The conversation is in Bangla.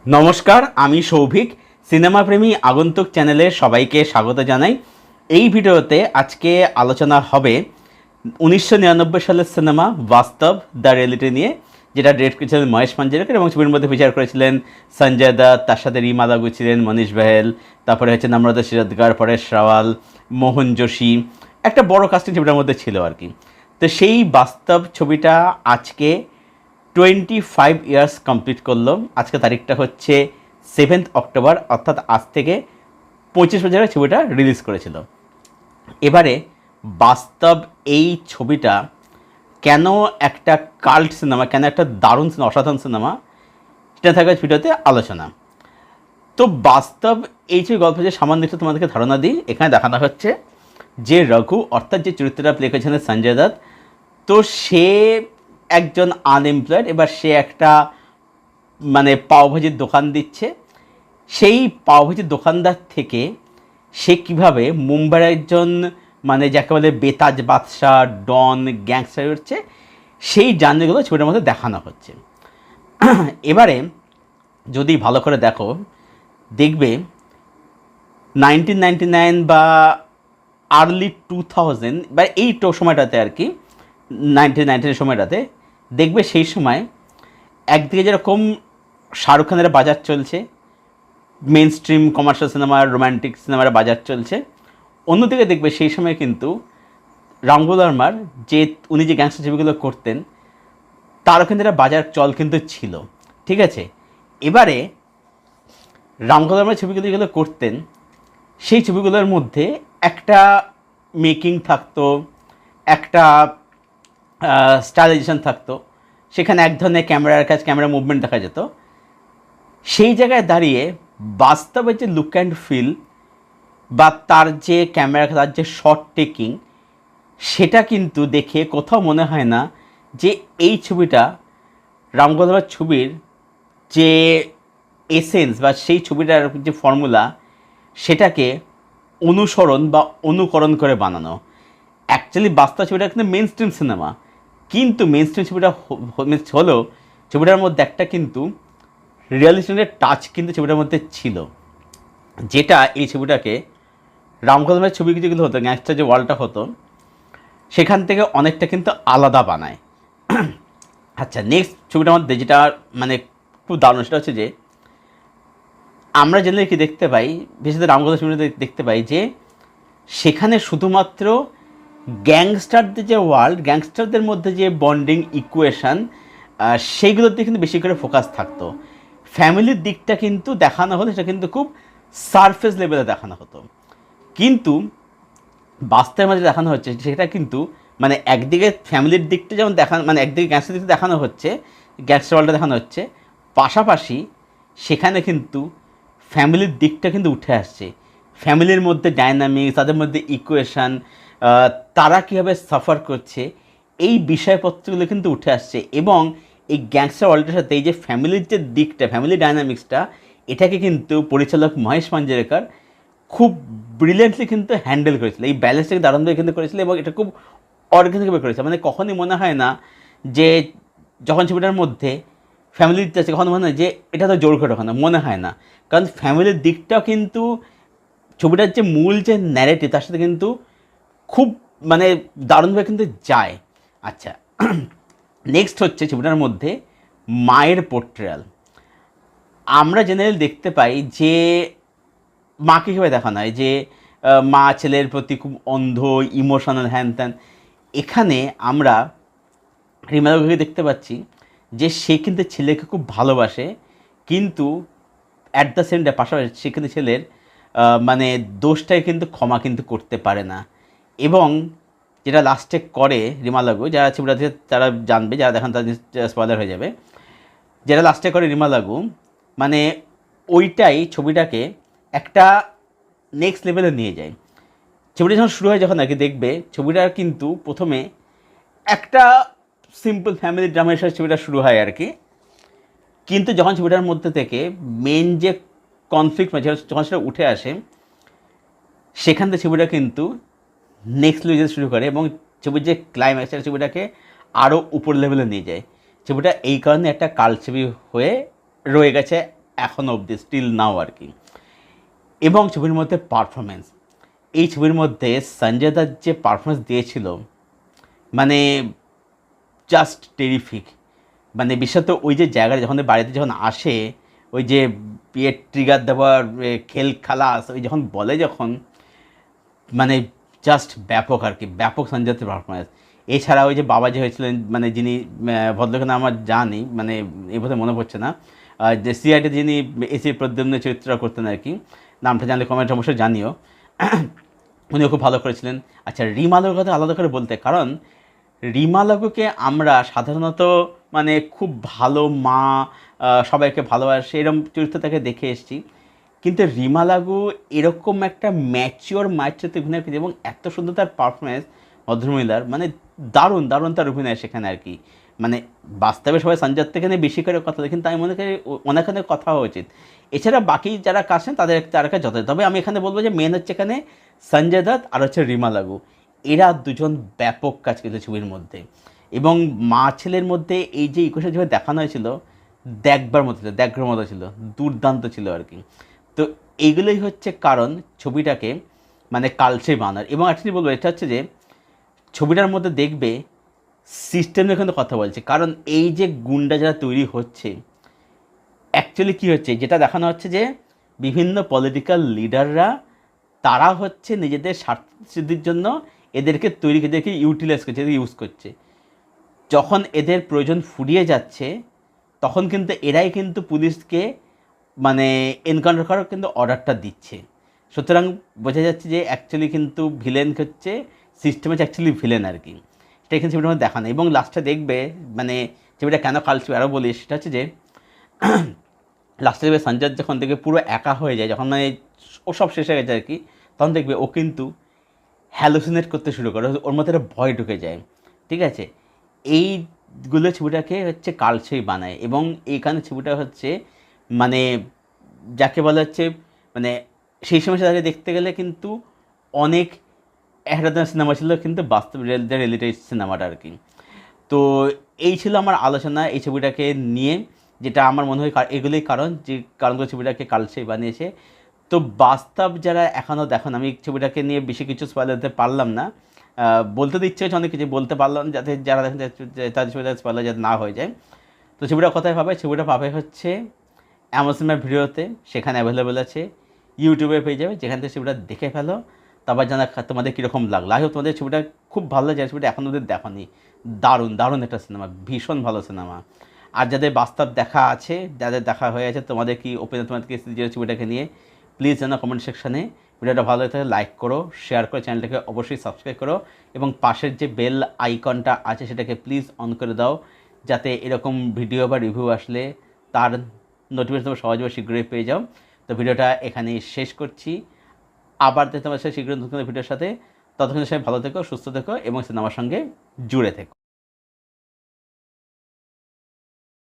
নমস্কার, আমি সৌভিক। সিনেমা প্রেমী আগন্তুক চ্যানেলে সবাইকে স্বাগত জানাই। এই ভিডিওতে আজকে আলোচনা হবে 1999 সালের সিনেমা বাস্তব দ্য রিয়েলিটি নিয়ে, যেটা ডিরেক্ট করেছিলেন মহেশ মাঞ্জরেকর এবং ছবির মধ্যে ফিচার করেছিলেন সঞ্জয় দত্ত, তার সাথে রিমা লাগু ছিলেন, মনীষ বেহেল, তারপরে হচ্ছে নম্রতা শিরোদ্গার, পরেশ রাওয়াল, মোহন যোশী, একটা বড় কাস্টিং ছবিটার মধ্যে ছিল আর কি। তো সেই বাস্তব ছবিটা আজকে 25 ইয়ার্স কমপ্লিট করলো। আজকে তারিখটা হচ্ছে 7 অক্টোবর, অর্থাৎ আজ থেকে 25 বছরের ছবিটা রিলিজ করেছিল। এবারে বাস্তব এই ছবিটা কেন একটা কাল্ট সিনেমা, কেন একটা দারুণ সিনেমা, অসাধারণ সিনেমা, সেটা থাকবে ভিডিওতে আলোচনা। তো বাস্তব এই যে গল্প, যে সামান্য একটু তোমাদেরকে ধারণা দিই। এখানে দেখানো হচ্ছে যে রঘু, অর্থাৎ যে চরিত্রটা প্লে করেছিলেন সঞ্জয় দত্ত, তো সে একজন আনএমপ্লয়েড। এবার সে একটা পাওভাজির দোকান দিচ্ছে। সেই পাওভাজির দোকানদার থেকে সে কিভাবে মুম্বাইয়ের একজন যাকে বলে বেতাজ বাদশাহ, ডন, গ্যাংস্টার হচ্ছে, সেই জার্নিগুলো ছবিটার মধ্যে দেখানো হচ্ছে। এবারে যদি ভালো করে দেখো, দেখবে 1999 বা আর্লি 2000 বা এই সময়টাতে আর কি, 1999 সময়টাতে দেখবে সেই সময় একদিকে যেরকম শাহরুখ খানের বাজার চলছে, মেন স্ট্রিম কমার্শিয়াল সিনেমার, রোম্যান্টিক সিনেমার বাজার চলছে, অন্যদিকে দেখবে সেই সময় কিন্তু রামগোপাল বর্মার যে উনি যে গ্যাংস্টার ছবিগুলো করতেন, তারও কিন্তু একটা বাজার চল কিন্তু ছিল। ঠিক আছে, এবারে রামগোপাল বর্মার ছবিগুলো যেগুলো করতেন, সেই ছবিগুলোর মধ্যে একটা মেকিং থাকতো, একটা স্টাইলাইজেশন থাকতো, সেখানে এক ধরনের ক্যামেরার কাজ, ক্যামেরা মুভমেন্ট দেখা যেত। সেই জায়গায় দাঁড়িয়ে বাস্তবে যে লুক অ্যান্ড ফিল বা তার যে ক্যামেরা, তার যে শট টেকিং, সেটা কিন্তু দেখে কোথাও মনে হয় না যে এই ছবিটা রামগোপাল ছবির যে এসেন্স বা সেই ছবিটার যে ফর্মুলা, সেটাকে অনুসরণ বা অনুকরণ করে বানানো। অ্যাকচুয়ালি বাস্তব ছবিটা কিন্তু মেন স্ট্রিম সিনেমা, কিন্তু মেন স্ট্রিম ছবিটা হলেও ছবিটার মধ্যে একটা কিন্তু রিয়ালিস্টিকের টাচ কিন্তু ছবিটার মধ্যে ছিল, যেটা এই ছবিটাকে রামগোপালের ছবি যেগুলো হতো, গ্যাংস্টার যে ওয়ার্ল্ডটা হতো, সেখান থেকে অনেকটা কিন্তু আলাদা বানায়। আচ্ছা, নেক্সট ছবিটার মধ্যে যেটা খুব দারুণ, সেটা হচ্ছে যে আমরা জেনারেলি কি দেখতে পাই, বিশেষ করে রামগোপালের ছবিটা দেখতে পাই যে সেখানে শুধুমাত্র গ্যাংস্টারদের যে ওয়ার্ল্ড, গ্যাংস্টারদের মধ্যে যে বন্ডিং ইকুয়েশন, সেইগুলোতে কিন্তু বেশি করে ফোকাস থাকতো। ফ্যামিলির দিকটা কিন্তু দেখানো হতো, সেটা কিন্তু খুব সারফেস লেভেলে দেখানো হতো। কিন্তু বাস্তবের মাঝে দেখানো হচ্ছে সেটা কিন্তু একদিকে ফ্যামিলির দিকটা যেমন দেখানো, একদিকে গ্যাংস্টার দিকটা দেখানো হচ্ছে, গ্যাংস্টার ওয়ার্ল্ডটা দেখানো হচ্ছে, পাশাপাশি সেখানে কিন্তু ফ্যামিলির দিকটা কিন্তু উঠে আসছে। ফ্যামিলির মধ্যে ডায়নামিক্স, তাদের মধ্যে ইকুয়েশান, তারা কীভাবে সাফার করছে, এই বিষয়পত্রগুলো কিন্তু উঠে আসছে। এবং এই গ্যাংস্টার ওয়ার্ল্ডের সাথে এই যে ফ্যামিলির যে দিকটা, ফ্যামিলি ডায়নামিক্সটা, এটাকে কিন্তু পরিচালক মহেশ মাঞ্জরেকর খুব ব্রিলিয়েন্টলি কিন্তু হ্যান্ডেল করেছিল। এই ব্যালেন্সটাকে দারুণভাবে কিন্তু করেছিল এবং এটা খুব অর্গানিকভাবে করেছে। কখনই মনে হয় না যে যখন ছবিটার মধ্যে ফ্যামিলির আছে, কখনো মনে হয় যে এটা তো জোর করে রাখা, মনে হয় না। কারণ ফ্যামিলির দিকটাও কিন্তু ছবিটার যে মূল যে ন্যারেটিভ, তার সাথে কিন্তু খুব দারুণভাবে কিন্তু যায়। আচ্ছা, নেক্সট হচ্ছে ছবিটার মধ্যে মায়ের পোর্ট্রেয়াল। আমরা জেনারেল দেখতে পাই যে মাকে কীভাবে দেখানো হয়, যে মা ছেলের প্রতি খুব অন্ধ, ইমোশনাল, হ্যান ত্যান। এখানে আমরা রিমা লাগুকে দেখতে পাচ্ছি যে সে কিন্তু ছেলেকে খুব ভালোবাসে, কিন্তু অ্যাট দ্য সেম টাইম পাশাপাশি সে কিন্তু ছেলের দোষটাকে কিন্তু ক্ষমা কিন্তু করতে পারে না। এবং যেটা লাস্টে করে রিমা লাগু, যারা ছবিটা তারা জানবে, যারা দেখেন তাদের স্পয়লার হয়ে যাবে, যেটা লাস্টে করে রিমা লাগু, ওইটাই ছবিটাকে একটা নেক্সট লেভেলে নিয়ে যায়। ছবিটা যখন শুরু হয়, যখন আর কি দেখবে ছবিটার কিন্তু প্রথমে একটা সিম্পল ফ্যামিলি ড্রামার সাথে ছবিটা শুরু হয় আর কি, কিন্তু যখন ছবিটার মধ্যে থেকে মেন যে কনফ্লিক্ট যখন সেটা উঠে আসে, সেখান থেকে ছবিটা কিন্তু নেক্সট লেভেল শুরু করে এবং ছবির যে ক্লাইম্যাক্স, ছবিটাকে আরও উপর লেভেলে নিয়ে যায়। ছবিটা এই কারণে একটা কাল্ট ছবি হয়ে রয়ে গেছে এখনও অবধি, স্টিল নাও আর কি। এবং ছবির মধ্যে পারফরমেন্স, এই ছবির মধ্যে সঞ্জয় দত্ত যে পারফরমেন্স দিয়েছিল মানে জাস্ট টেরিফিক। মানে বিশেষত ওই যে জায়গায় যখন বাড়িতে যখন আসে, ওই যে বিয়ের ট্রিগার দেওয়ার খেল খালাস, ওই যখন বলে যখন, মানে জাস্ট ব্যাপক আর কি, ব্যাপক সঞ্জয় দত্তের পারফরমেন্স। এছাড়া ওই যে বাবা যে হয়েছিলেন, মানে যিনি ভদ্রলোকের নাম আমার জানি, মানে এই বোধহয় মনে পড়ছে না, যে সিআইডি যিনি এসি প্রদ্যুম্নের চরিত্র করতেন আর কি, নামটা জানলে কমেন্ট অবশ্যই জানিও। উনিও খুব ভালো করেছিলেন। আচ্ছা, রিমা লাগুর কথা আলাদা করে বলতে, কারণ রিমা লাগুকে আমরা সাধারণত মানে খুব ভালো মা, সবাইকে ভালোবাসে এরকম চরিত্র তাকে দেখে এসেছি, কিন্তু রিমা লাগু এরকম একটা ম্যাচিওর মায়ের চরিত্রে অভিনয় করেছে এবং এত সুন্দর তার পারফরমেন্স ভদ্রমহিলার, মানে দারুণ দারুণ তার অভিনয় সেখানে আর কি। মানে বাস্তবে সবাই সঞ্জয় থেকে নিয়ে বেশি করে কথা বলে, কিন্তু আমি মনে করি ওনাখানে কথা হওয়া উচিত। এছাড়া বাকি যারা কাছেন তাদের কাছে যথেষ্ট, তবে আমি এখানে বলবো যে মেন হচ্ছে এখানে সঞ্জয় দত্ত আর হচ্ছে রিমা লাগু, এরা দুজন ব্যাপক কাজ করেছে ছবির মধ্যে। এবং মা ছেলের মধ্যে এই যে ইকুয়েশন যেভাবে দেখানো হয়েছিল, দেখবার মতো ছিল, দেখার মতো ছিল, দুর্দান্ত ছিল আর কি। তো এইগুলোই হচ্ছে কারণ ছবিটাকে মানে কালচে বানার। এবং অ্যাকচুয়ালি বলবো এটা হচ্ছে যে ছবিটার মধ্যে দেখবে সিস্টেম নিয়ে কিন্তু কথা বলছে, কারণ এই যে গুন্ডা যারা তৈরি হচ্ছে, অ্যাকচুয়ালি কী হচ্ছে যেটা দেখানো হচ্ছে যে বিভিন্ন পলিটিক্যাল লিডাররা, তারা হচ্ছে নিজেদের স্বার্থসিদ্ধির জন্য এদেরকে তৈরি, এদেরকে ইউটিলাইজ করছে, এদেরকে ইউজ করছে। যখন এদের প্রয়োজন ফুরিয়ে যাচ্ছে তখন কিন্তু এরাই কিন্তু পুলিশকে মানে এনকাউন্টার করার কিন্তু অর্ডারটা দিচ্ছে। সুতরাং বোঝা যাচ্ছে যে অ্যাকচুয়ালি কিন্তু ভিলেন হচ্ছে সিস্টেম, হচ্ছে অ্যাকচুয়ালি ভিলেন আর কি। সেটা এখানে ছবিটার মধ্যে দেখানো। এবং লাস্টে দেখবে মানে ছবিটা কেন কালচে আরও বলি, সেটা হচ্ছে যে লাস্টে দেখবে সঞ্জয় যখন দেখবে পুরো একা হয়ে যায়, যখন মানে ও সব শেষ হয়ে গেছে আর কি, তখন দেখবে ও কিন্তু হ্যালুসিনেট করতে শুরু করে, ওর মধ্যে একটা ভয় ঢুকে যায়। ঠিক আছে, এইগুলো ছবিটাকে হচ্ছে কালচেই বানায়। এবং এইখানে ছবিটা হচ্ছে মানে যাকে বলা হচ্ছে মানে সেই সময় তাকে দেখতে গেলে কিন্তু অনেক একটা সিনেমা ছিল, কিন্তু বাস্তব রিয়েলিটি সিনেমাটা আর কি। তো এই ছিল আমার আলোচনা এই ছবিটাকে নিয়ে, যেটা আমার মনে হয় এগুলোই কারণ, যে কারণগুলো ছবিটাকে কালচে বানিয়েছে। তো বাস্তব যারা এখনও দেখেন, আমি ছবিটাকে নিয়ে বেশি কিছু স্পয়েল দিতে পারলাম না, বলতে তো ইচ্ছে হচ্ছে অনেক কিছু, বলতে পারলাম যাতে যারা দেখেন তাদের ছবিটা স্পয়েল যাতে না হয়ে যায়। তো ছবিটা কোথায় পাবে? ছবিটা পাবে হচ্ছে অ্যামাজন ভিডিওতে, সেখানে অ্যাভেলেবেল আছে। ইউটিউবে পেয়ে যাবে, যেখান থেকে ছবিটা দেখে ফেলো, তারপর জানা তোমাদের কীরকম লাগলো। আই হোপ তোমাদের ছবিটা খুব ভালো লাগে, ছবিটা এখন ওদের দেখনি। দারুণ দারুণ একটা সিনেমা, ভীষণ ভালো সিনেমা। আর যাদের বাস্তব দেখা আছে, যাদের দেখা হয়ে আছে, তোমাদের কি ওপিনিয়ন, তোমাদের কি ছবিটাকে নিয়ে প্লিজ জানো কমেন্ট সেকশানে। ভিডিওটা ভালো লাগে থাকে লাইক করো, শেয়ার করো, চ্যানেলটাকে অবশ্যই সাবস্ক্রাইব করো, এবং পাশের যে বেল আইকনটা আছে সেটাকে প্লিজ অন করে দাও, যাতে এরকম ভিডিও বা রিভিউ আসলে তার নোটিফিকেশন তোমরা সহজে শীঘ্রই পেয়ে যাও। তো ভিডিওটা এখানেই শেষ করছি, আবার তোমার সাথে শীঘ্রই নতুন ভিডিওর সাথে। ততক্ষণ সবাই ভালো থেকো, সুস্থ থেকো এবং সিনেমার সঙ্গে জুড়ে থেকো।